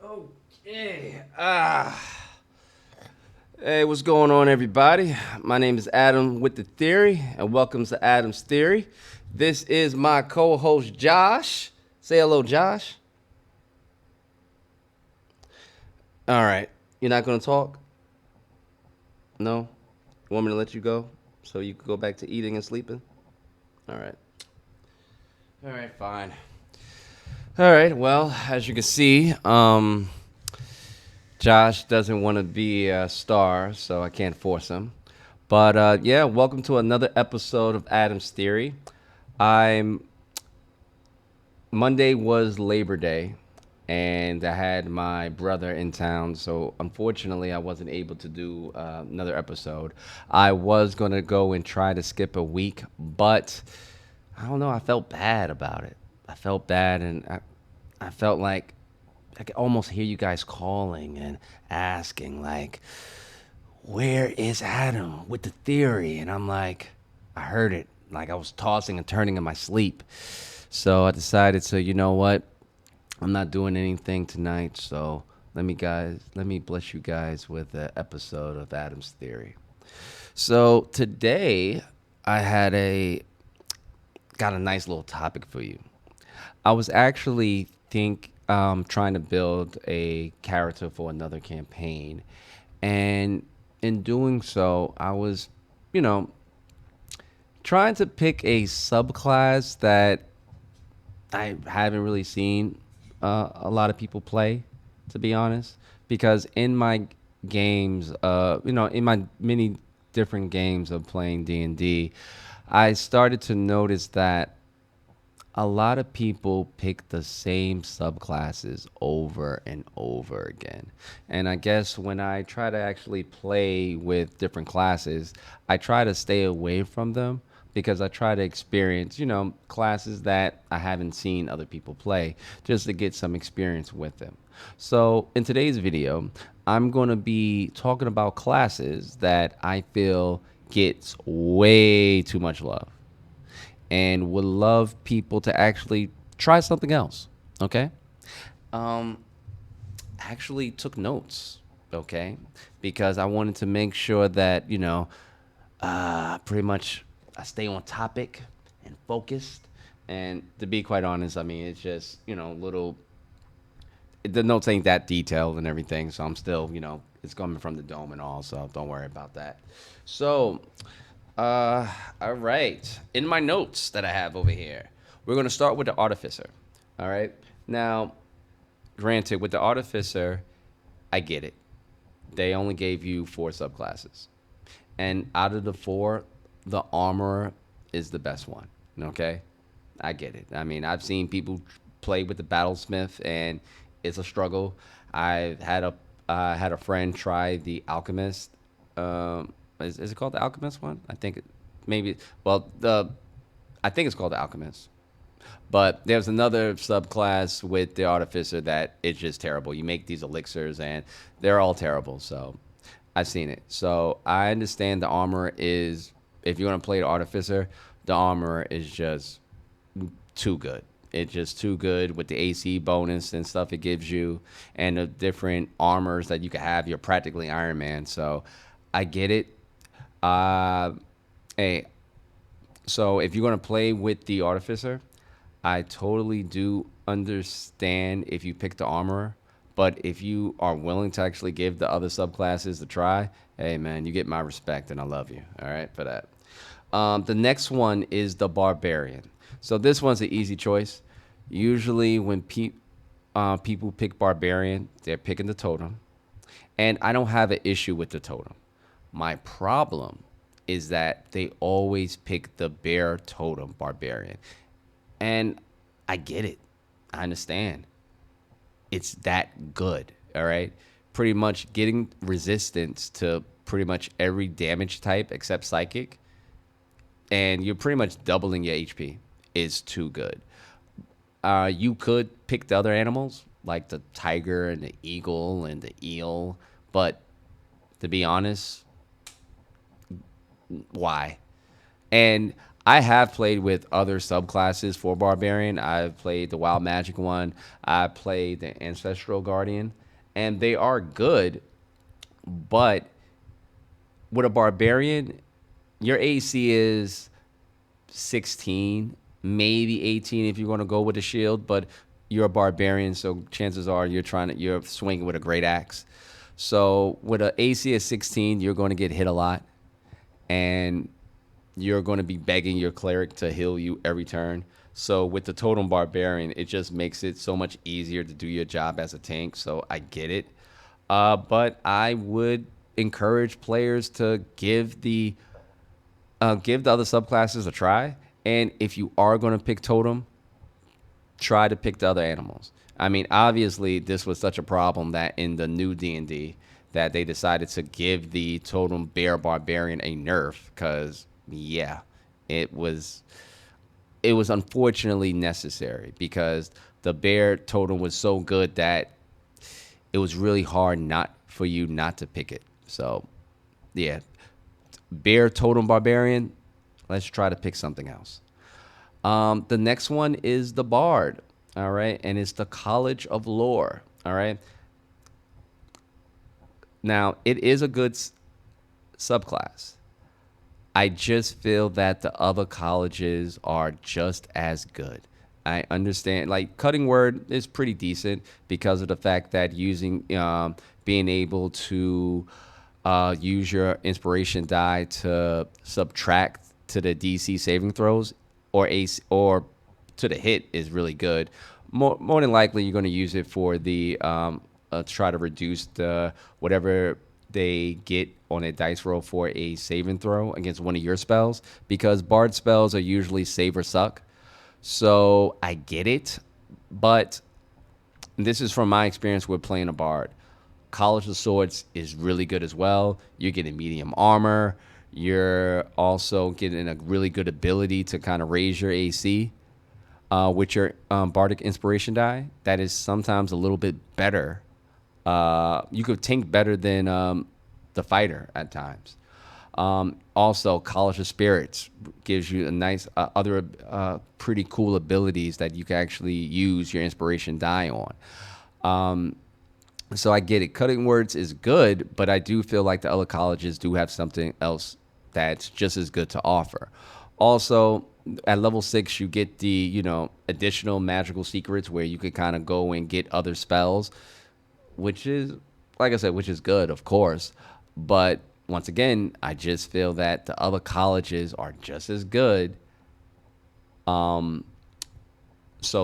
Okay. Hey, what's going on, everybody? My name is Adam with the Theory, and welcome to Adam's Theory. This is my co-host Josh. Say hello, Josh. All right. You're not gonna talk? No. You want me to let you go so you can go back to eating and sleeping? All right. All right. Fine. All right. Well, as you can see, Josh doesn't want to be a star, so I can't force him. But yeah, welcome to another episode of Adam's Theory. I'm Monday was Labor Day, and I had my brother in town, so unfortunately, I wasn't able to do another episode. I was gonna go and try to skip a week, but I don't know. I felt bad about it. I felt bad, and I felt like I could almost hear you guys calling and asking, like, where is Adam with the theory? And I'm like, I heard it. Like I was tossing and turning in my sleep. So I decided, so you know what? I'm not doing anything tonight. So let me bless you guys with an episode of Adam's Theory. So today I had a got a nice little topic for you. I was actually trying to build a character for another campaign, and in doing so, I was, you know, trying to pick a subclass that I haven't really seen a lot of people play, to be honest, because in my games, in my many different games of playing D&D, I started to notice that a lot of people pick the same subclasses over and over again. And I guess when I try to actually play with different classes, I try to stay away from them because I try to experience, classes that I haven't seen other people play just to get some experience with them. So, in today's video, I'm going to be talking about classes that I feel gets way too much love and would love people to actually try something else. Okay. Um, actually took notes. Okay. Because I wanted to make sure that, pretty much I stay on topic and focused. And to be quite honest, I mean, it's just, little, the notes ain't that detailed and everything. So I'm still, it's coming from the dome and all. So don't worry about that. So, all right. In my notes that I have over here, we're going to start with the Artificer. All right. Now, granted, with the Artificer, I get it. They only gave you 4 subclasses. And out of the 4, the Armorer is the best one. Okay. I get it. I mean, I've seen people play with the Battlesmith, and it's a struggle. I had a friend try the Alchemist. Is it called the Alchemist one? I think maybe. Well, I think it's called the Alchemist. But there's another subclass with the Artificer that it's just terrible. You make these elixirs, and they're all terrible. So I've seen it. So I understand the armor is, if you want to play the Artificer, the armor is just too good. It's just too good with the AC bonus and stuff it gives you, and the different armors that you can have. You're practically Iron Man. So I get it. Uh, hey, so if you're gonna play with the Artificer, I totally do understand if you pick the Armorer. But if you are willing to actually give the other subclasses a try, hey man, you get my respect and I love you. All right, for that. The next one is the Barbarian. So this one's an easy choice. Usually, when people pick Barbarian, they're picking the totem, and I don't have an issue with the totem. My problem is that they always pick the bear totem Barbarian, and I get it. I understand. It's that good. All right. Pretty much getting resistance to pretty much every damage type except psychic, and you're pretty much doubling your HP is too good. You could pick the other animals like the tiger and the eagle and the eel, but to be honest, why? And I have played with other subclasses for Barbarian. I've played the Wild Magic one. I played the Ancestral Guardian, and they are good. But with a Barbarian, your AC is 16, maybe 18 if you're going to go with a shield, but you're a barbarian, so chances are you're swinging with a great axe. So with an AC of 16, you're going to get hit a lot, and you're going to be begging your cleric to heal you every turn. So with the totem barbarian, it just makes it so much easier to do your job as a tank. So I get it, but I would encourage players to give the other subclasses a try. And if you are going to pick totem, try to pick the other animals. I mean, obviously, this was such a problem that in the new D&D that they decided to give the totem bear barbarian a nerf because, yeah, it was it was unfortunately necessary because the bear totem was so good that it was really hard not for you not to pick it. So, yeah, bear totem barbarian. Let's try to pick something else. The next one is the Bard, all right, and it's the College of Lore, all right. Now it is a good subclass. I just feel that the other colleges are just as good. I understand, like cutting word is pretty decent because of the fact that being able to use your inspiration die to subtract to the DC saving throws or ace or to the hit is really good. More than likely, you're going to use it for the try to reduce the whatever they get on a dice roll for a saving throw against one of your spells because bard spells are usually save or suck. So I get it, but this is from my experience with playing a bard. College of Swords is really good as well. You're getting medium armor. You're also getting a really good ability to kind of raise your AC with your Bardic Inspiration die. That is sometimes a little bit better. You could tank better than the fighter at times. Also, College of Spirits gives you a nice other pretty cool abilities that you can actually use your inspiration die on. So I get it. Cutting words is good, but I do feel like the other colleges do have something else that's just as good to offer. Also, at level 6, you get the additional magical secrets where you could kind of go and get other spells, which is, like I said, which is good, of course. But once again, I just feel that the other colleges are just as good. So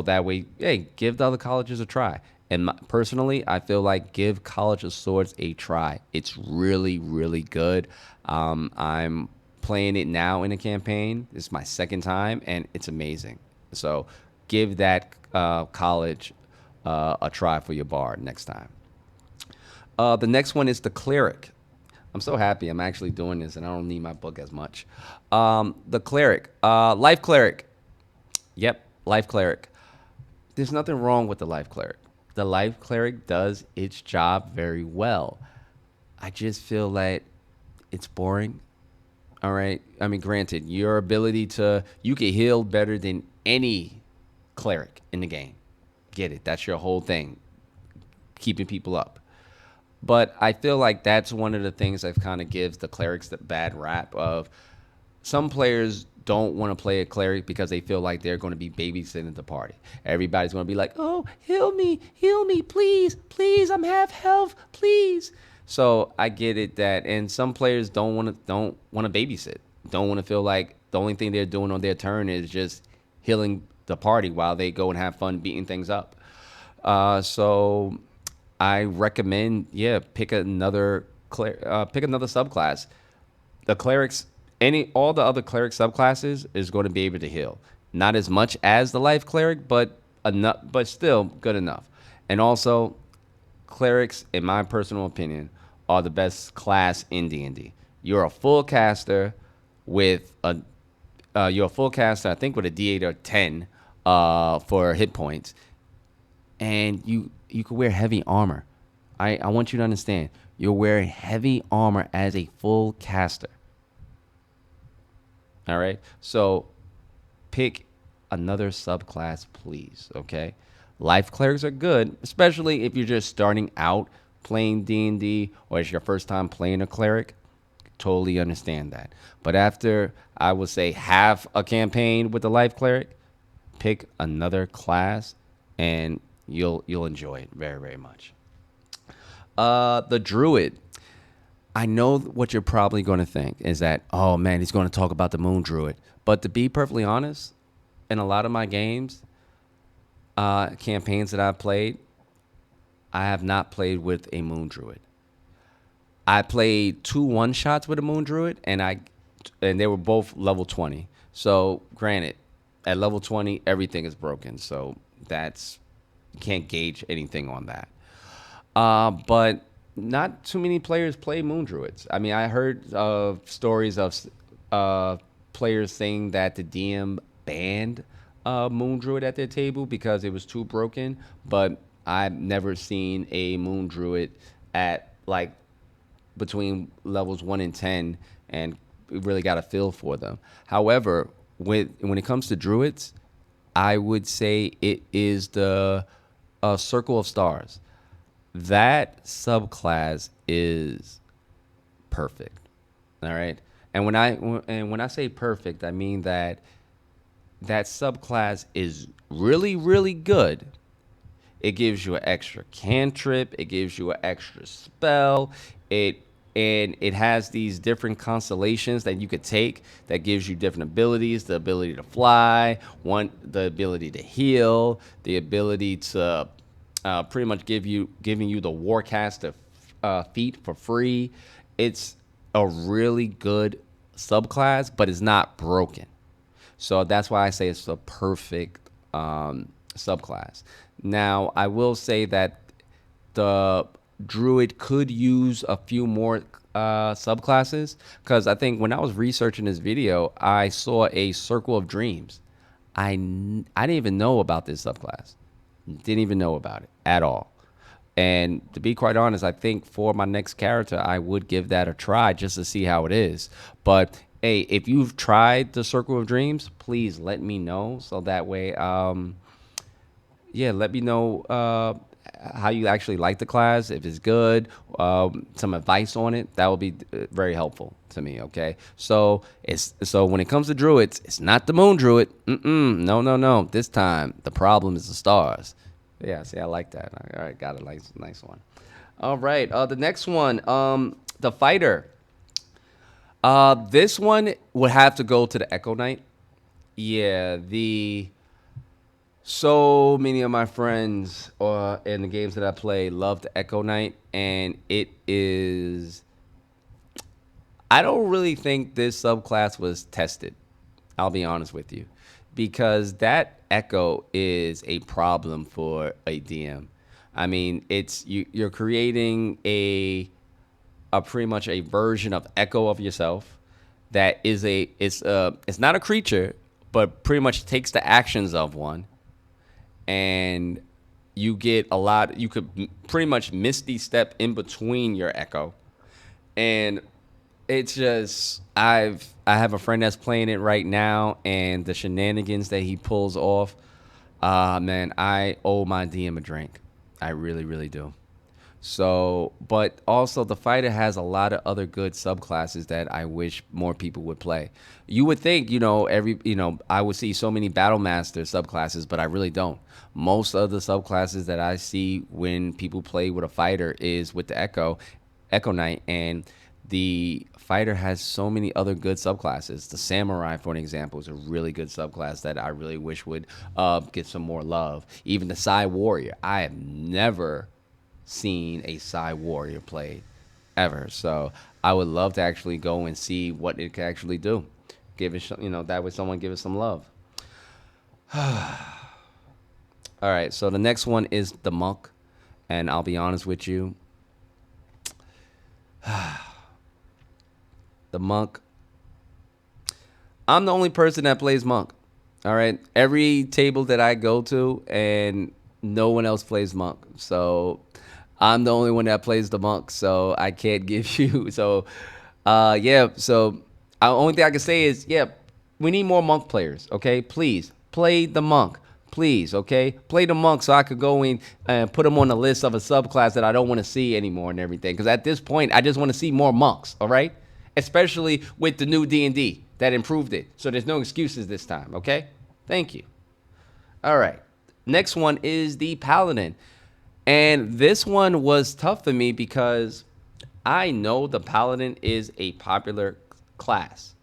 that way, hey, give the other colleges a try. And personally, I feel like give College of Swords a try. It's really, really good. I'm playing it now in a campaign. It's my second time, and it's amazing. So give that college a try for your bard next time. The next one is the Cleric. I'm so happy I'm actually doing this, and I don't need my book as much. The Cleric, Life Cleric. Yep, Life Cleric. There's nothing wrong with the Life Cleric. The Life Cleric does its job very well. I just feel like it's boring. All right. I mean, granted, your ability you can heal better than any cleric in the game. Get it. That's your whole thing, keeping people up. But I feel like that's one of the things that kind of gives the clerics the bad rap of some players don't want to play a cleric because they feel like they're going to be babysitting the party. Everybody's going to be like, "Oh, heal me, please, please, I'm half health, please." So I get it that, and some players don't want to babysit, don't want to feel like the only thing they're doing on their turn is just healing the party while they go and have fun beating things up. So I recommend, yeah, pick another subclass. The clerics, any all the other cleric subclasses is going to be able to heal. Not as much as the life cleric, but enough, but still good enough. And also, clerics, in my personal opinion, are the best class in D&D. You're a full caster with a you're a full caster, I think, with a D8 or 10 for hit points, and you could wear heavy armor. I want you to understand, you're wearing heavy armor as a full caster. All right. So pick another subclass, please. Okay, life clerics are good, especially if you're just starting out playing D&D or it's your first time playing a cleric. Totally understand that. But after I would say half a campaign with the life cleric, pick another class and you'll enjoy it very, very much. The druid. I know what you're probably going to think is that, oh man, he's going to talk about the moon druid. But to be perfectly honest, in a lot of my games, campaigns that I've played, I have not played with a moon druid. I played 2 one-shots with a moon druid, and they were both level 20. So granted, at level 20, everything is broken. So that's you can't gauge anything on that. But not too many players play moon druids. I mean, I heard stories of players saying that the DM banned moon druid at their table because it was too broken. But I've never seen a moon druid at like between levels 1 and 10 and really got a feel for them. However, when it comes to druids, I would say it is the Circle of Stars. That subclass is perfect. All right. And when I say perfect, I mean that that subclass is really, really good. It gives you an extra cantrip. It gives you an extra spell. It has these different constellations that you could take that gives you different abilities. The ability to fly, the ability to heal, the ability to pretty much giving you the Warcaster feat for free. It's a really good subclass, but it's not broken. So that's why I say it's the perfect subclass. Now, I will say that the druid could use a few more subclasses because I think when I was researching this video, I saw a Circle of Dreams. I didn't even know about this subclass. Didn't even know about it at all. And to be quite honest, I think for my next character, I would give that a try just to see how it is. But hey, if you've tried the Circle of Dreams, please let me know so that way, yeah, let me know how you actually like the class, if it's good, some advice on it. That would be very helpful to me. Okay, so when it comes to druids, it's not the moon druid. No, no, no. This time the problem is the stars. Yeah, see, I like that. All right, got a nice one. All right, the next one, the fighter. This one would have to go to the Echo Knight. Yeah, the so many of my friends in the games that I play love the Echo Knight, and it is. I don't really think this subclass was tested. I'll be honest with you, because that Echo is a problem for a DM. I mean, you're creating a pretty much a version of Echo of yourself that is it's not a creature, but pretty much takes the actions of one, and you get a lot. You could pretty much misty step in between your Echo, and it's just I have a friend that's playing it right now, and the shenanigans that he pulls off, man, I owe my DM a drink. I really, really do. So, but also the fighter has a lot of other good subclasses that I wish more people would play. You would think, I would see so many battle master subclasses, but I really don't. Most of the subclasses that I see when people play with a fighter is with the Echo Knight, and the fighter has so many other good subclasses. The samurai, for an example, is a really good subclass that I really wish would get some more love. Even the Psy Warrior, I have never seen a Psy Warrior played ever. So I would love to actually go and see what it can actually do. Give it, that way someone give it some love. All right, so the next one is the monk, and I'll be honest with you. The monk. I'm the only person that plays monk. All right, every table that I go to, and no one else plays monk. So I'm the only one that plays the monk. So I can't give you. So, yeah. So the only thing I can say is, yeah, We need more monk players, okay? Please play the monk. Please, okay? Play the monk so I could go in and put them on the list of a subclass that I don't want to see anymore and everything. Because at this point, I just want to see more monks, all right? Especially with the new D&D that improved it. So there's no excuses this time, okay? Thank you. All right. Next one is the Paladin. And this one was tough for me because I know the Paladin is a popular class.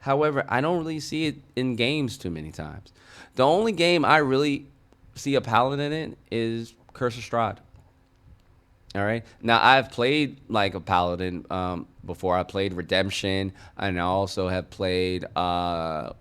However, I don't really see it in games too many times. The only game I really see a Paladin in is Curse of Strahd. All right. Now I've played like a Paladin before. I played Redemption, and I also have played and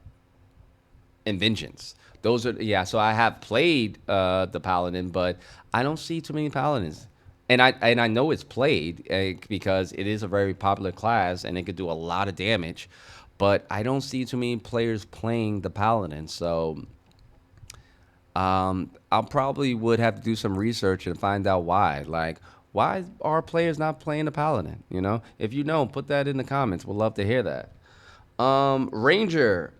Vengeance. Those are yeah. So I have played the Paladin, but I don't see too many Paladins. And I know it's played because it is a very popular class and it could do a lot of damage, but I don't see too many players playing the Paladin. So I probably would have to do some research and find out why. Like, why are players not playing the Paladin? You know, if you know, put that in the comments. We'd love to hear that. Ranger.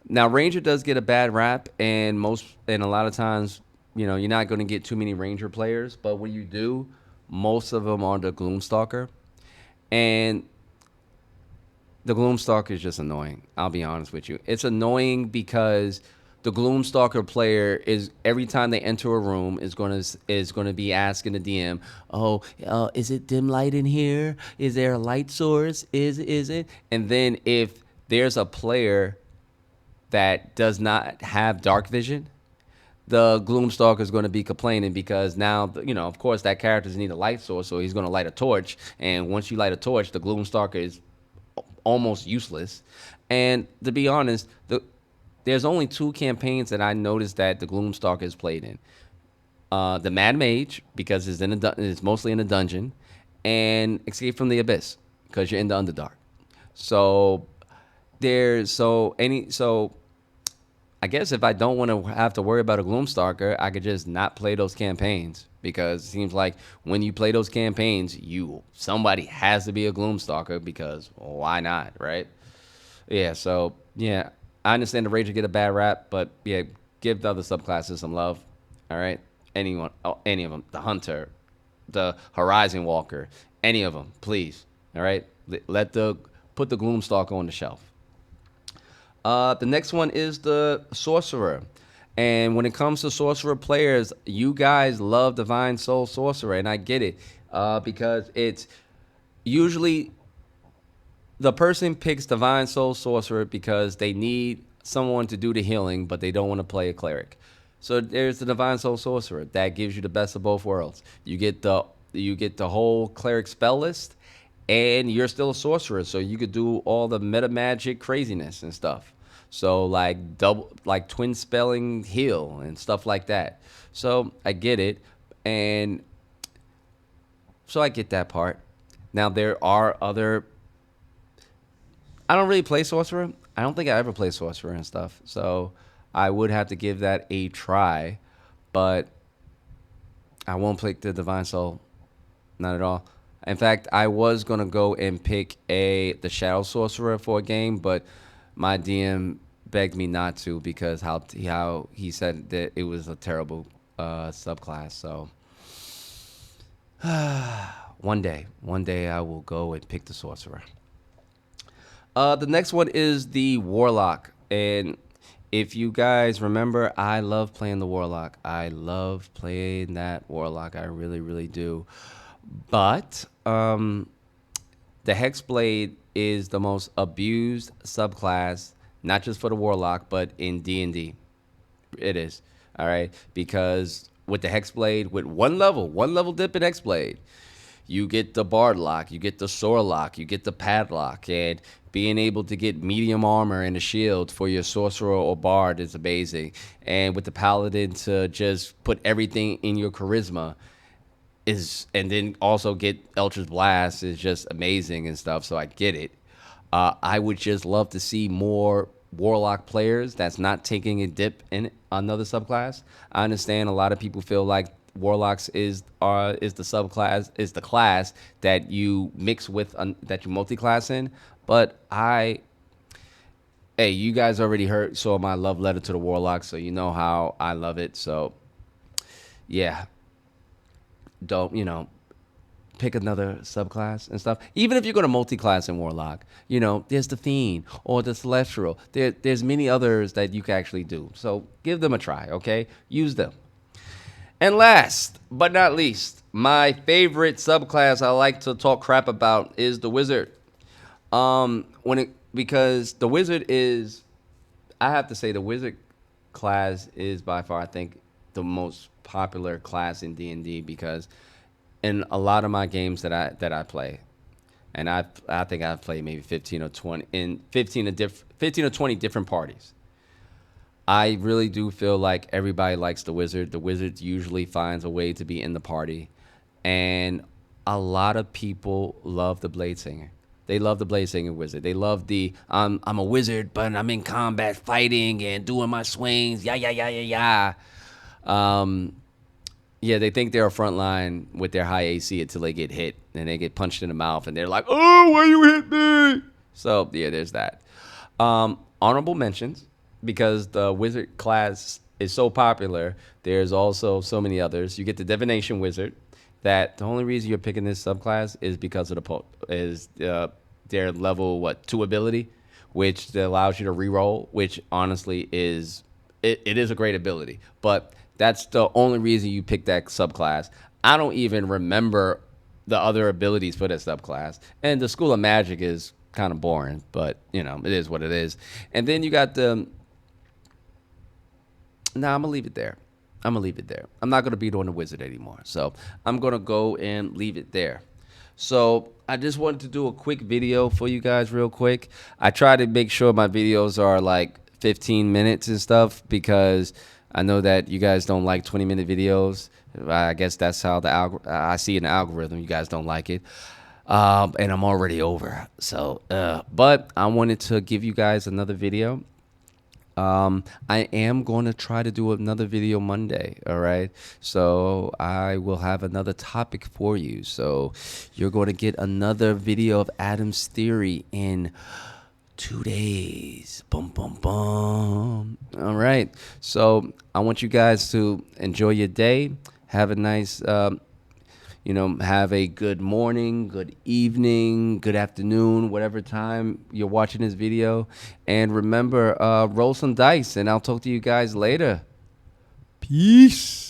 Now, Ranger does get a bad rap, and a lot of times, you're not going to get too many Ranger players. But when you do, most of them are the Gloomstalker, and the Gloomstalker is just annoying. I'll be honest with you. It's annoying because the Gloomstalker player is every time they enter a room is gonna be asking the DM, "Oh, is it dim light in here? Is there a light source? Is it?" And then if there's a player that does not have dark vision, the Gloomstalker is going to be complaining because now, of course, that character's need a light source, so he's going to light a torch. And once you light a torch, the Gloomstalker is almost useless. And to be honest, there's only two campaigns that I noticed that the Gloomstalker is played in. The Mad Mage, because it's mostly in a dungeon, and Escape from the Abyss, because you're in the Underdark. So so I guess if I don't want to have to worry about a Gloomstalker, I could just not play those campaigns because it seems like when you play those campaigns, somebody has to be a Gloomstalker because why not, right? Yeah, so yeah, I understand the Ranger get a bad rap, but yeah, give the other subclasses some love. All right, any of them, the Hunter, the Horizon Walker, any of them, please. All right, put the Gloomstalker on the shelf. The next one is the Sorcerer. And when it comes to Sorcerer players, you guys love Divine Soul Sorcerer, and I get it because it's usually the person picks Divine Soul Sorcerer because they need someone to do the healing, but they don't want to play a cleric. So there's the Divine Soul Sorcerer that gives you the best of both worlds. You get the whole cleric spell list, and you're still a sorcerer, so you could do all the meta magic craziness and stuff. So like twin spelling heal and stuff like that. So I get it, and so I get that part. Now there are other. I don't really play sorcerer. I don't think I ever play sorcerer and stuff. So I would have to give that a try, but I won't pick the divine soul. Not at all. In fact, I was gonna go and pick the Shadow Sorcerer for a game, but my DM begged me not to because how he said that it was a terrible subclass. So one day I will go and pick the Sorcerer. The next one is the Warlock, and if you guys remember, I love playing the Warlock. I love playing that Warlock. I really, really do. But the Hexblade is the most abused subclass, not just for the Warlock, but in D&D. It is. All right. Because with the Hexblade, with one level dip in Hexblade, you get the Bard lock, you get the Sword lock, you get the Padlock, and being able to get medium armor and a shield for your Sorcerer or Bard is amazing. And with the Paladin to just put everything in your charisma and then also get Eldritch Blast is just amazing and stuff. So I get it. I would just love to see more Warlock players that's not taking a dip in another subclass. I understand a lot of people feel like Warlocks is the subclass is the class that you mix with that you multi-class in, but hey, you guys already saw my love letter to the Warlock, so you know how I love it. So yeah, don't pick another subclass and stuff. Even if you're going to multi-class in Warlock, there's the Fiend or the Celestial. There's many others that you can actually do. So give them a try, okay? Use them. And last but not least, my favorite subclass I like to talk crap about is the Wizard. Because the Wizard is, I have to say, the Wizard class is by far, I think, the most popular class in D&D because in a lot of my games that I play, and I think I've played maybe 15 or 20 in 15 or 20 different parties. I really do feel like everybody likes the Wizard. The Wizard usually finds a way to be in the party, and a lot of people love the Blade Singer. They love the Blade Singer Wizard. They love the I'm a wizard, but I'm in combat fighting and doing my swings. Yeah, yeah, yeah, yeah, yeah. Yeah, they think they're a front line with their high AC until they get hit and they get punched in the mouth and they're like, "Oh, why you hit me?" So yeah, there's that. Honorable mentions because the wizard class is so popular. There's also so many others. You get the divination wizard. That the only reason you're picking this subclass is because of their level 2 ability, which allows you to reroll. Which honestly it is a great ability, but that's the only reason you pick that subclass. I don't even remember the other abilities for that subclass. And the School of Magic is kind of boring, but it is what it is. And then you got the. Nah, I'm gonna leave it there. I'm gonna leave it there. I'm not gonna beat on the wizard anymore. So I'm gonna go and leave it there. So I just wanted to do a quick video for you guys real quick. I try to make sure my videos are like 15 minutes and stuff because I know that you guys don't like 20-minute videos. I guess that's how I see in the algorithm. You guys don't like it. And I'm already over. So, but I wanted to give you guys another video. I am going to try to do another video Monday. All right. So I will have another topic for you. So you're going to get another video of Adam's theory in 2 days. Boom, boom, boom. All right. So I want you guys to enjoy your day. Have a nice, have a good morning, good evening, good afternoon, whatever time you're watching this video. And remember, roll some dice, and I'll talk to you guys later. Peace.